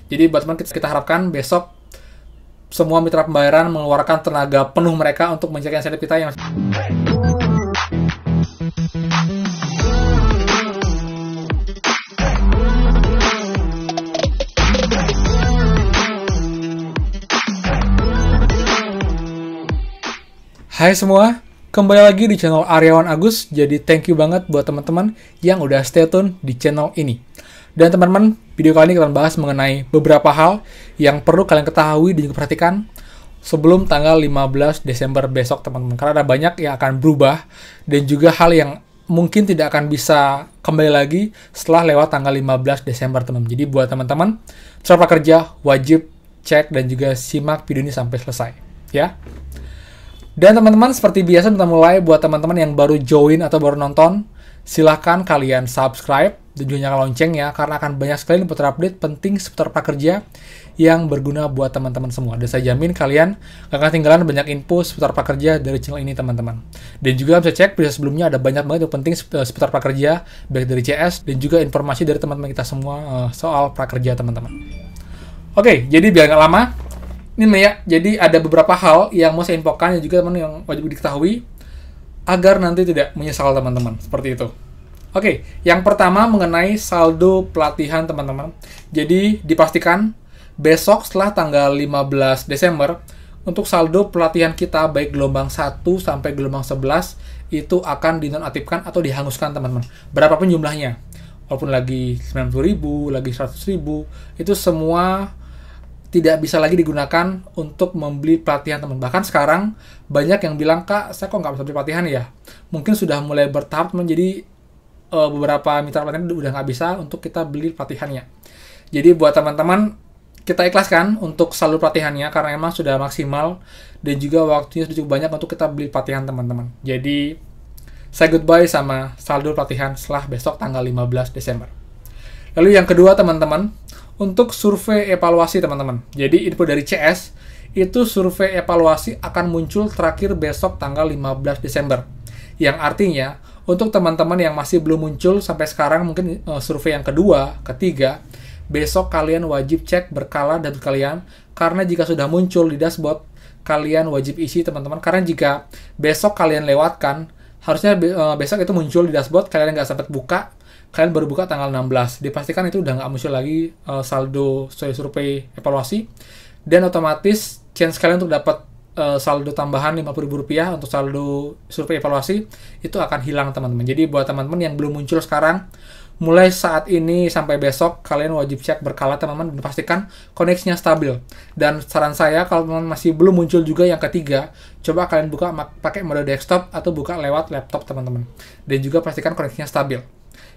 Jadi buat teman kita harapkan besok semua mitra pembayaran mengeluarkan tenaga penuh mereka untuk mencari insentif kita yang Hai semua, kembali lagi di channel Aryawan Agus. Jadi thank you banget buat teman-teman yang udah stay tune di channel ini. Dan teman-teman, video kali ini kita akan bahas mengenai beberapa hal yang perlu kalian ketahui dan juga perhatikan sebelum tanggal 15 Desember besok, teman-teman. Karena ada banyak yang akan berubah dan juga hal yang mungkin tidak akan bisa kembali lagi setelah lewat tanggal 15 Desember, teman-teman. Jadi buat teman-teman, mitra prakerja wajib cek dan juga simak video ini sampai selesai, ya. Dan teman-teman, seperti biasa kita mulai. Buat teman-teman yang baru join atau baru nonton, silahkan kalian subscribe dan juga nyalakan lonceng ya, karena akan banyak sekali update penting seputar prakerja yang berguna buat teman-teman semua. Dan saya jamin kalian gak akan ketinggalan banyak info seputar prakerja dari channel ini, teman-teman. Dan juga bisa cek video sebelumnya, ada banyak banget yang penting seputar prakerja, baik dari CS dan juga informasi dari teman-teman kita semua soal prakerja, teman-teman. Oke, jadi biar nggak lama, ini nih ya, jadi ada beberapa hal yang mau saya infokan dan juga teman yang wajib diketahui agar nanti tidak menyesal, teman-teman. Seperti itu. Oke, yang pertama mengenai saldo pelatihan, teman-teman. Jadi dipastikan besok setelah tanggal 15 Desember untuk saldo pelatihan kita baik gelombang 1 sampai gelombang 11 itu akan dinonaktifkan atau dihanguskan, teman-teman. Berapapun jumlahnya. Walaupun lagi 90.000, lagi 100.000, itu semua tidak bisa lagi digunakan untuk membeli pelatihan, teman. Bahkan sekarang banyak yang bilang, Kak, saya kok nggak bisa beli pelatihan ya? Mungkin sudah mulai bertahap menjadi beberapa mitra pelatihan udah nggak bisa untuk kita beli pelatihannya. Jadi buat teman-teman, kita ikhlaskan untuk saldo pelatihannya karena emang sudah maksimal dan juga waktunya sudah cukup banyak untuk kita beli pelatihan, teman-teman. Jadi say goodbye sama saldo pelatihan setelah besok tanggal 15 Desember. Lalu yang kedua, teman-teman, untuk survei evaluasi, teman-teman. Jadi info dari CS itu survei evaluasi akan muncul terakhir besok tanggal 15 Desember. Yang artinya untuk teman-teman yang masih belum muncul sampai sekarang, mungkin survei yang kedua, ketiga, besok kalian wajib cek berkala data kalian, karena jika sudah muncul di dashboard, kalian wajib isi, teman-teman. Karena jika besok kalian lewatkan, harusnya besok itu muncul di dashboard, kalian nggak sempat buka, kalian baru buka tanggal 16. Dipastikan itu udah nggak muncul lagi saldo survei evaluasi, dan otomatis chance kalian untuk dapat saldo tambahan Rp50.000 untuk saldo survei evaluasi itu akan hilang, teman-teman. Jadi buat teman-teman yang belum muncul sekarang, mulai saat ini sampai besok kalian wajib cek berkala, teman-teman, dan pastikan koneksinya stabil. Dan saran saya, kalau teman-teman masih belum muncul juga yang ketiga, coba kalian buka pakai mode desktop atau buka lewat laptop, teman-teman. Dan juga pastikan koneksinya stabil.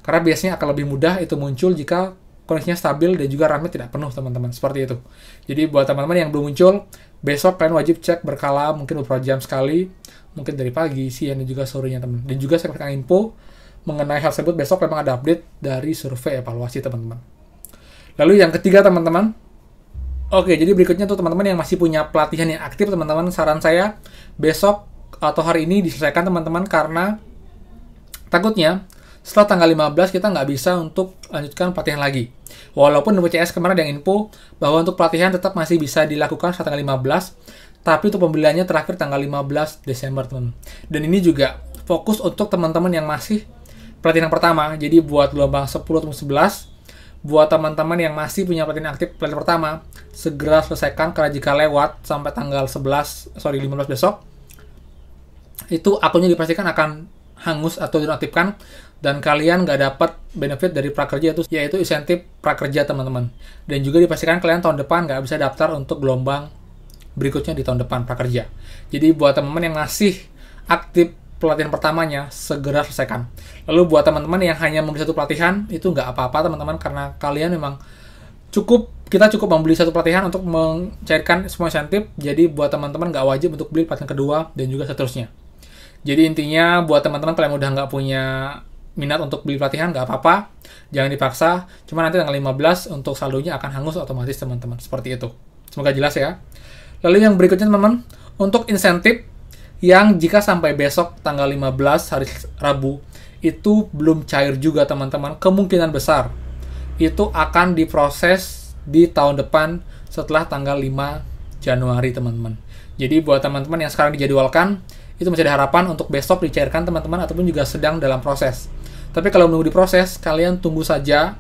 Karena biasanya akan lebih mudah itu muncul jika koneksinya stabil dan juga RAM-nya tidak penuh, teman-teman. Seperti itu. Jadi buat teman-teman yang belum muncul, besok kalian wajib cek berkala, mungkin beberapa jam sekali, mungkin dari pagi, siang, dan juga sorenya, teman. Dan juga saya berikan info mengenai hal tersebut, besok memang ada update dari survei evaluasi, teman-teman. Lalu yang ketiga, teman-teman. Oke, jadi berikutnya tuh teman-teman yang masih punya pelatihan yang aktif, teman-teman, saran saya besok atau hari ini diselesaikan, teman-teman, karena takutnya setelah tanggal 15 kita nggak bisa untuk lanjutkan pelatihan lagi. Walaupun di CS kemarin ada yang info bahwa untuk pelatihan tetap masih bisa dilakukan setelah tanggal 15, tapi untuk pembeliannya terakhir tanggal 15 Desember, teman. Dan ini juga fokus untuk teman-teman yang masih pelatihan pertama. Jadi buat gelombang 10 atau 11, buat teman-teman yang masih punya pelatihan aktif pelatihan pertama, segera selesaikan, karena jika lewat sampai tanggal 15 besok, itu akunnya dipastikan akan hangus atau dinonaktifkan, dan kalian nggak dapat benefit dari prakerja itu, yaitu insentif prakerja, teman-teman. Dan juga dipastikan kalian tahun depan nggak bisa daftar untuk gelombang berikutnya di tahun depan prakerja. Jadi buat teman-teman yang masih aktif pelatihan pertamanya, segera selesaikan. Lalu buat teman-teman yang hanya membeli satu pelatihan, itu nggak apa-apa, teman-teman, karena kalian memang kita cukup membeli satu pelatihan untuk mencairkan semua insentif. Jadi buat teman-teman nggak wajib untuk beli pelatihan kedua dan juga seterusnya. Jadi intinya buat teman-teman kalian udah nggak punya minat untuk beli pelatihan, nggak apa-apa, jangan dipaksa. Cuma nanti tanggal 15 untuk saldonya akan hangus otomatis, teman-teman. Seperti itu. Semoga jelas ya. Lalu yang berikutnya, teman-teman, untuk insentif yang jika sampai besok tanggal 15 hari Rabu itu belum cair juga, teman-teman, kemungkinan besar itu akan diproses di tahun depan setelah tanggal 5 Januari teman-teman. Jadi buat teman-teman yang sekarang dijadwalkan, itu masih ada harapan untuk besok dicairkan teman-teman, ataupun juga sedang dalam proses. Tapi kalau menunggu diproses, kalian tunggu saja.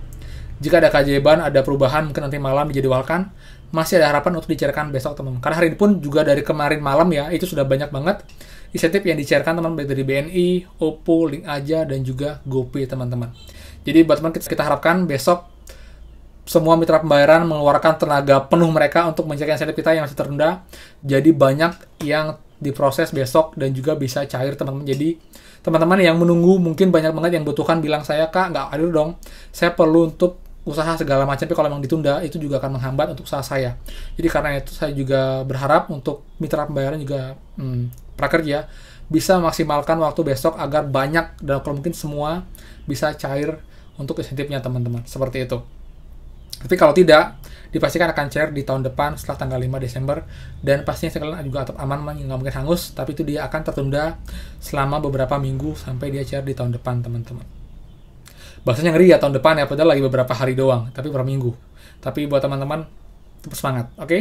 Jika ada keajaiban, ada perubahan, mungkin nanti malam dijadwalkan, masih ada harapan untuk dicairkan besok teman-teman. Karena hari ini pun juga dari kemarin malam ya, itu sudah banyak banget insentif yang dicairkan teman-teman, baik dari BNI, OPPO, Link Aja, dan juga GoPay teman-teman. Jadi buat teman kita harapkan besok semua mitra pembayaran mengeluarkan tenaga penuh mereka untuk mencari insentif kita yang masih tertunda. Jadi banyak yang diproses besok dan juga bisa cair teman-teman. Jadi teman-teman yang menunggu mungkin banyak banget yang butuhkan bilang saya, Kak, nggak adil dong. Saya perlu untuk usaha segala macam, tapi kalau memang ditunda itu juga akan menghambat untuk usaha saya. Jadi karena itu saya juga berharap untuk mitra pembayaran juga prakerja bisa maksimalkan waktu besok agar banyak dan kalau mungkin semua bisa cair untuk insentifnya teman-teman. Seperti itu. Tapi kalau tidak, dipastikan akan cair di tahun depan setelah tanggal 5 Desember, dan pastinya sekalian juga tetap aman, nggak mungkin hangus, tapi itu dia akan tertunda selama beberapa minggu sampai dia cair di tahun depan teman-teman. Bahasanya ngeri ya tahun depan ya, padahal lagi beberapa hari doang, tapi beberapa minggu. Tapi buat teman-teman, tetap semangat, oke?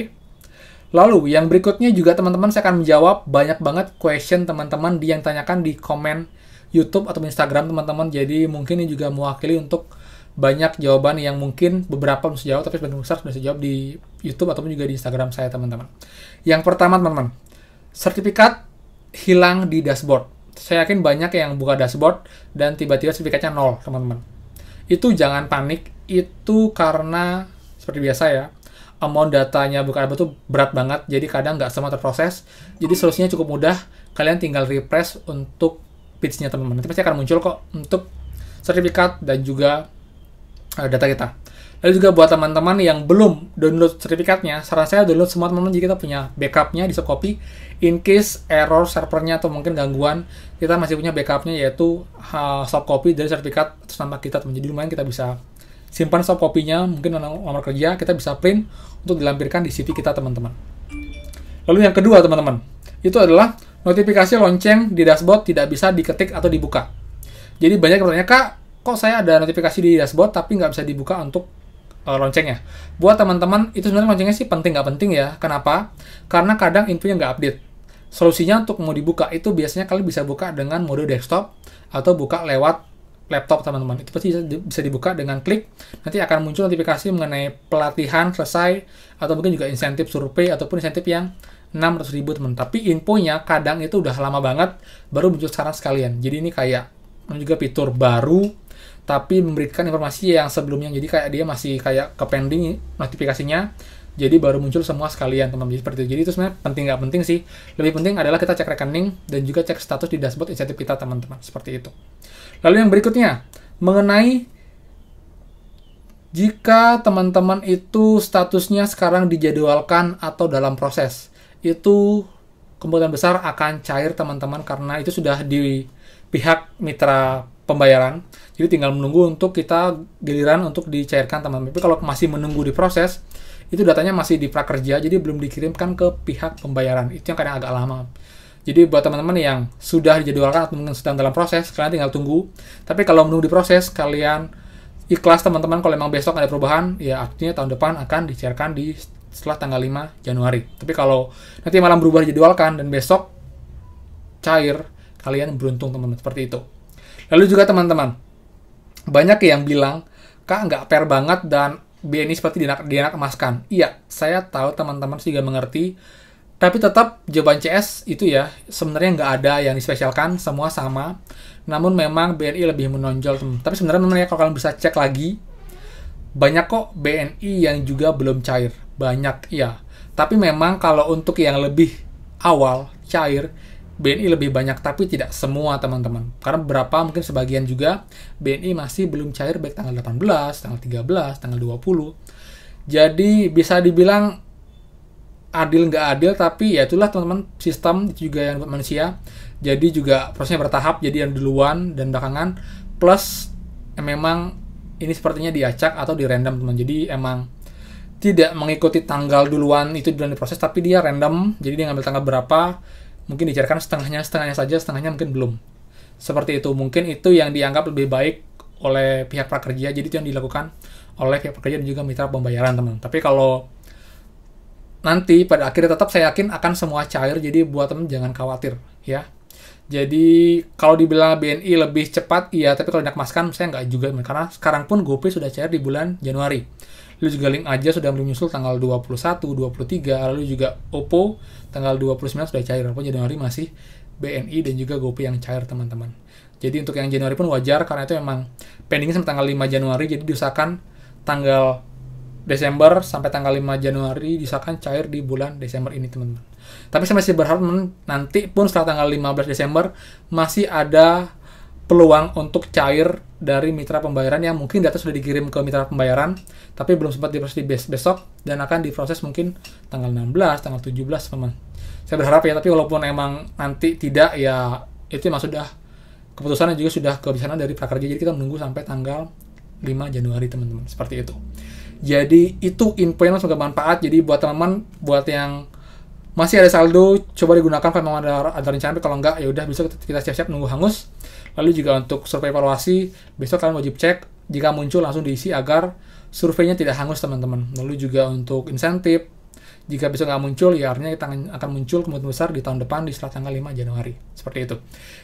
Lalu, yang berikutnya juga teman-teman saya akan menjawab banyak banget question teman-teman yang tanyakan di komen YouTube atau Instagram teman-teman. Jadi mungkin ini juga mewakili untuk banyak jawaban yang mungkin beberapa belum sejawab, tapi sebagian besar sudah sejawab di YouTube ataupun juga di Instagram saya teman-teman. Yang pertama teman-teman, sertifikat hilang di dashboard. Saya yakin banyak yang buka dashboard dan tiba-tiba sertifikatnya 0 teman-teman. Itu jangan panik, itu karena seperti biasa ya, amount datanya bukan apa itu berat banget, jadi kadang nggak semua terproses. Jadi solusinya cukup mudah, kalian tinggal refresh untuk page-nya teman-teman. Nanti pasti akan muncul kok untuk sertifikat dan juga data kita. Lalu juga buat teman-teman yang belum download sertifikatnya, saran saya download semua teman-teman, jadi kita punya backupnya di soft copy. In case error servernya atau mungkin gangguan, kita masih punya backupnya yaitu soft copy dari sertifikat atas nama kita teman. Jadi lumayan kita bisa simpan soft copy-nya, mungkin nomor kerja, kita bisa print untuk dilampirkan di CV kita teman-teman. Lalu yang kedua teman-teman, itu adalah notifikasi lonceng di dashboard tidak bisa diketik atau dibuka. Jadi banyak yang bertanya, Kak, kok saya ada notifikasi di dashboard tapi nggak bisa dibuka untuk loncengnya. Buat teman-teman, itu sebenarnya loncengnya sih penting nggak penting ya. Kenapa? Karena kadang infonya nggak update. Solusinya untuk mau dibuka itu biasanya kalian bisa buka dengan mode desktop atau buka lewat laptop teman-teman. Itu pasti bisa dibuka dengan klik. Nanti akan muncul notifikasi mengenai pelatihan selesai atau mungkin juga insentif survei ataupun insentif yang 600.000 teman. Tapi infonya kadang itu udah lama banget baru muncul sekarang sekalian. Jadi ini kayak juga fitur baru tapi memberikan informasi yang sebelumnya, jadi kayak dia masih kayak ke pending notifikasinya, jadi baru muncul semua sekalian teman-teman. Seperti itu. Jadi itu sebenarnya penting nggak penting sih, lebih penting adalah kita cek rekening dan juga cek status di dashboard insentif kita teman-teman, seperti itu. Lalu yang berikutnya mengenai jika teman-teman itu statusnya sekarang dijadwalkan atau dalam proses, itu kemungkinan besar akan cair teman-teman karena itu sudah di pihak mitra pembayaran. Jadi tinggal menunggu untuk kita giliran untuk dicairkan teman-teman. Tapi kalau masih menunggu di proses, itu datanya masih di prakerja, jadi belum dikirimkan ke pihak pembayaran. Itu yang kadang agak lama. Jadi buat teman-teman yang sudah dijadwalkan atau mungkin sedang dalam proses, kalian tinggal tunggu. Tapi kalau menunggu di proses, kalian ikhlas teman-teman, kalau memang besok ada perubahan, ya artinya tahun depan akan dicairkan di setelah tanggal 5 Januari. Tapi kalau nanti malam berubah dijadwalkan dan besok cair, kalian beruntung teman-teman, seperti itu. Lalu juga teman-teman, banyak yang bilang, Kak, nggak fair banget dan BNI seperti dienak emaskan. Iya, saya tahu teman-teman juga mengerti, tapi tetap jawaban CS itu ya, sebenarnya nggak ada yang dispesialkan, semua sama. Namun memang BNI lebih menonjol, teman. Tapi sebenarnya kalau kalian bisa cek lagi, banyak kok BNI yang juga belum cair. Banyak, ya. Tapi memang kalau untuk yang lebih awal, cair, BNI lebih banyak, tapi tidak semua teman-teman. Karena beberapa, mungkin sebagian juga, BNI masih belum cair baik tanggal 18, tanggal 13, tanggal 20. Jadi bisa dibilang adil nggak adil, tapi ya itulah teman-teman, sistem itu juga yang buat manusia. Jadi juga prosesnya bertahap, jadi yang duluan dan belakangan. Plus, memang ini sepertinya diacak atau di random teman. Jadi emang tidak mengikuti tanggal duluan itu duluan diproses, tapi dia random. Jadi dia ngambil tanggal berapa, mungkin dicairkan setengahnya saja, setengahnya mungkin belum. Seperti itu, mungkin itu yang dianggap lebih baik oleh pihak prakerja, jadi itu yang dilakukan oleh pihak pekerja dan juga mitra pembayaran, teman. Tapi kalau nanti pada akhirnya tetap saya yakin akan semua cair, jadi buat teman jangan khawatir ya. Jadi kalau dibilang BNI lebih cepat, iya, tapi kalau dinakmaskan saya nggak juga, karena sekarang pun GoPay sudah cair di bulan Januari. Lalu juga Link aja sudah menyusul tanggal 21, 23, lalu juga Oppo tanggal 29 sudah cair, walaupun Januari masih BNI dan juga GoPay yang cair, teman-teman. Jadi untuk yang Januari pun wajar, karena itu memang pendingnya sampai tanggal 5 Januari, jadi diusahakan tanggal Desember sampai tanggal 5 Januari diusahakan cair di bulan Desember ini, teman-teman. Tapi saya masih berharap nanti pun setelah tanggal 15 Desember masih ada peluang untuk cair dari mitra pembayaran yang mungkin data sudah dikirim ke mitra pembayaran tapi belum sempat diproses di besok dan akan diproses mungkin tanggal 16, tanggal 17, teman. Saya berharap ya, tapi walaupun emang nanti tidak, ya itu memang sudah keputusan dan juga sudah kebijaksanaan dari prakerja, jadi kita menunggu sampai tanggal 5 Januari, teman-teman. Seperti itu. Jadi itu info yang semoga bermanfaat. Jadi buat teman-teman, buat yang masih ada saldo, coba digunakan kalau memang ada rencana, tapi kalau enggak ya udah besok kita siap-siap nunggu hangus. Lalu juga untuk survei evaluasi, besok kalian wajib cek, jika muncul langsung diisi agar surveinya tidak hangus, teman-teman. Lalu juga untuk insentif, jika besok nggak muncul, ya artinya kita akan muncul kemungkinan besar di tahun depan di setelah tanggal 5 Januari. Seperti itu.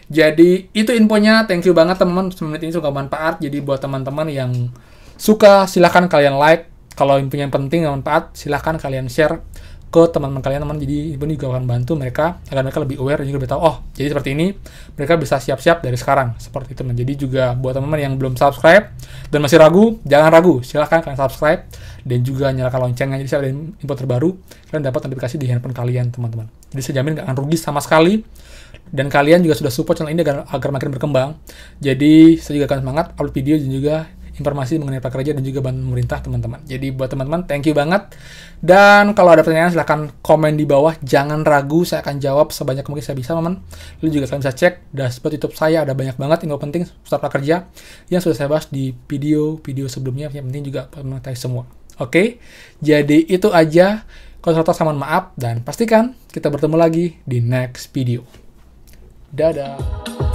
Jadi itu infonya, thank you banget teman-teman, semenit ini semoga bermanfaat. Jadi buat teman-teman yang suka, silahkan kalian like. Kalau infonya yang penting dan bermanfaat, silahkan kalian share ke teman-teman kalian, teman. Jadi ini juga akan bantu mereka agar mereka lebih aware dan juga lebih tahu, oh jadi seperti ini, mereka bisa siap-siap dari sekarang, seperti itu. Jadi juga buat teman-teman yang belum subscribe dan masih ragu, jangan ragu, silahkan kalian subscribe dan juga nyalakan loncengnya, jadi saya ada info terbaru kalian dapat notifikasi di handphone kalian, teman-teman. Jadi saya jamin gak akan rugi sama sekali, dan kalian juga sudah support channel ini agar makin berkembang. Jadi saya juga akan semangat upload video dan juga informasi mengenai prakerja dan juga bantuan pemerintah, teman-teman. Jadi buat teman-teman, thank you banget. Dan kalau ada pertanyaan silahkan komen di bawah, jangan ragu, saya akan jawab sebanyak mungkin saya bisa, teman-teman. Lalu juga kalian bisa cek dashboard YouTube saya, ada banyak banget info penting seputar prakerja yang sudah saya bahas di video-video sebelumnya, yang penting juga mengetahui semua. Oke, jadi itu aja. Kalau salah mohon maaf, dan pastikan kita bertemu lagi di next video. Dadah.